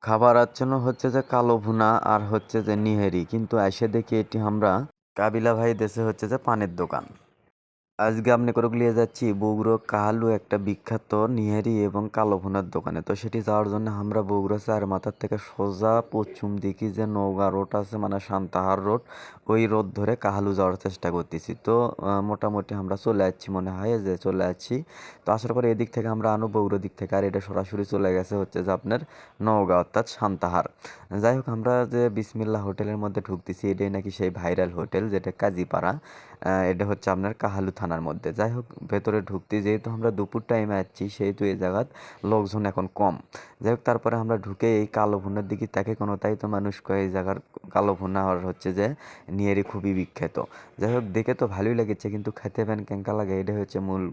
খাবার জন্য হচ্ছে যে কালো ভুনা আর হচ্ছে যে নিহেরি, কিন্তু এসে দেখি এটি আমরা কাবিলা ভাই দেশে হচ্ছে যে পানের দোকান। আজকে আপনি করে নিয়ে যাচ্ছি বগুড়া কাহালু একটা বিখ্যাত নিহারি এবং কালো ভুনার দোকানে। তো সেটি যাওয়ার জন্য আমরা বগুড়া চার মাথার থেকে সোজা পশ্চিম দিকে যে নওগাঁ রোড আছে, মানে সান্তাহার রোড, ওই রোড ধরে কাহালু যাওয়ার চেষ্টা করতেছি। তো মোটামুটি আমরা চলে যাচ্ছি, মনে হয় যে চলে যাচ্ছি। তো আসার পরে এদিক থেকে আমরা আনো বগুড়া দিক থেকে, আর এটা সরাসরি চলে গেছে হচ্ছে যে আপনার নওগাঁ অর্থাৎ সান্তাহার। যাই হোক, আমরা যে বিসমিল্লা হোটেলের মধ্যে ঢুকতেছি, এটাই নাকি সেই ভাইরাল হোটেল যেটা কাজীপাড়া। এটা হচ্ছে আপনার কাহালু থানার মধ্যে। যাই হোক, ভেতরে ঢুকতে যেহেতু আমরা দুপুর টাইমে আসছি, সেহেতু এই জায়গার লোকজন এখন কম। যাই হোক, তারপরে আমরা ঢুকে এই কালো ভুনার দিকে তাকে কোনো, তাই তো মানুষ কয় এই জায়গার কালো ভুনা আর হচ্ছে যে নিয়ারি খুবই বিখ্যাত। যাই হোক, দেখে তো ভালোই লেগেছে, কিন্তু খেতে পেন কেঙ্কা লাগে, এটা হচ্ছে মূল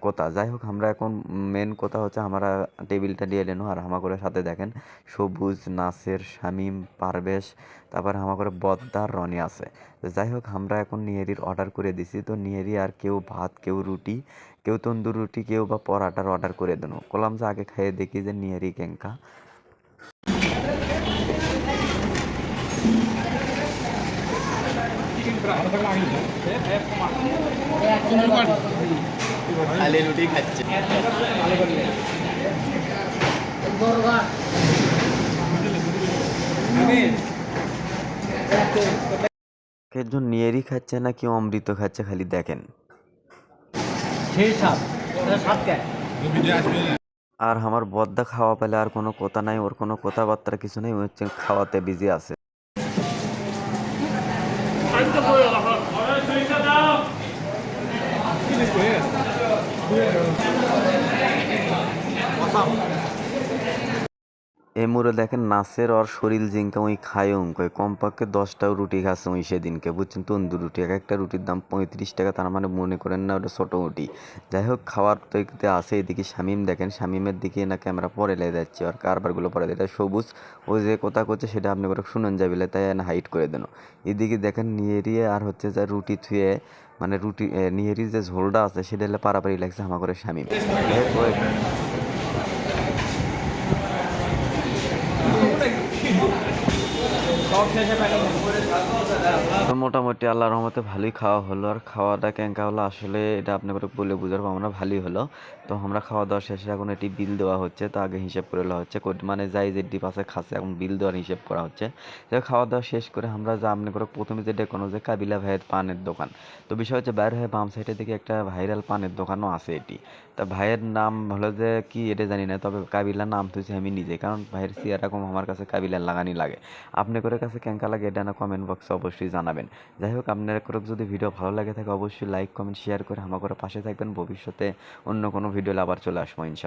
কথা। যাই হোক, আমরা এখন মেন কথা হচ্ছে আমরা টেবিলটা দিয়ে এলেন, আর হামাগুড়ের সাথে দেখেন সবুজ, নাসের, শামীম, পারভেশ, তারপরে হামাগুড়ে বদ্দার, রনি আছে। তো যাই হোক, আমরা এখন নিহারির অর্ডার করে দিছি। তো নিহারি আর কেউ ভাত, কেউ রুটি, কেউ তন্দুর রুটি, কেউ বা পরাটার অর্ডার করে দেন। কলাম যে আগে খাইয়ে দেখি যে নিহারি কেঙ্কা। খালি রুটি খাচ্ছে। একজন নিহারি খাচ্ছে না কেউ অমৃত খাচ্ছে, খালি দেখেন। আর আমার বদ্দা খাওয়া পেলে আর কোনো কথা নাই, ওর কোনো কথাবার্তা কিছু নেই, ও হচ্ছে খাওয়াতে বিজি আছে। এই মুড়ে দেখেন নাসের ওর শরীর জিঙ্কা ওই খায় কই কমপক্ষে 10টাও রুটি খাচ্ছে ওই সেদিনকে, বুঝছেন, তন্দুর রুটি। এক একটা রুটির দাম 35 টাকা, তার মানে মনে করেন না ওটা ছোটো রুটি। যাই হোক, খাওয়ার তো একটু আছে। এদিকে শামীম দেখেন, শামীমের দিকে না ক্যামেরা পরে লেগে যাচ্ছে, আর কারবারগুলো পরে এটা সবুজ। ও যে কথা করছে সেটা আপনি করে শুনেন যাবিলে, তাই না হাইট করে দেন। এদিকে দেখেন নিয়েরিয়ে আর হচ্ছে যে রুটি থুয়ে, মানে রুটি নিয়েরির যে ঝোলটা আছে সেটা হলে পারাপারি লাগছে আমার করে শামীম। যাই হোক, তো মোটামুটি আল্লাহর রহমতে ভালোই খাওয়া হলো। আর খাওয়াটা কেঙ্কা হলো আসলে এটা আপনাকে বলে বুঝার পাবো না, ভালোই হলো। তো আমরা খাওয়া দাওয়া শেষে এখন এটি বিল দেওয়া হচ্ছে। তো আগে হিসেব করে দেওয়া হচ্ছে, মানে যাই যে ডিপ আছে খাচ্ছে, এখন বিল দেওয়ার হিসেব করা হচ্ছে। তো খাওয়া দাওয়া শেষ করে আমরা যা আপনি করে প্রথমে যে ডেকোনো যে কাবিলা ভাইয়ের পানের দোকান। তো বিষয় হচ্ছে বাইরে হয়ে বাম সাইডে দিকে একটা ভাইরাল পানের দোকানও আছে এটি। তা ভাইয়ের নাম হলো যে কি এটা জানি না, তবে কাবিলার নাম তুইছি আমি নিজে, কারণ ভাইয়ের এরকম আমার কাছে কাবিলার লাগানি লাগে। আপনি করে কাছে কেঙ্কা লাগে এটা না কমেন্ট বক্সে অবশ্যই জানাবেন। যাই হোক, আপনার করে যদি ভিডিও ভালো লাগে থাকে অবশ্যই লাইক, কমেন্ট, শেয়ার করে আমার করে পাশে থাকবেন। ভবিষ্যতে অন্য কোনো ভিডিও আবার চলে আসবো ইনশাল্লাহ।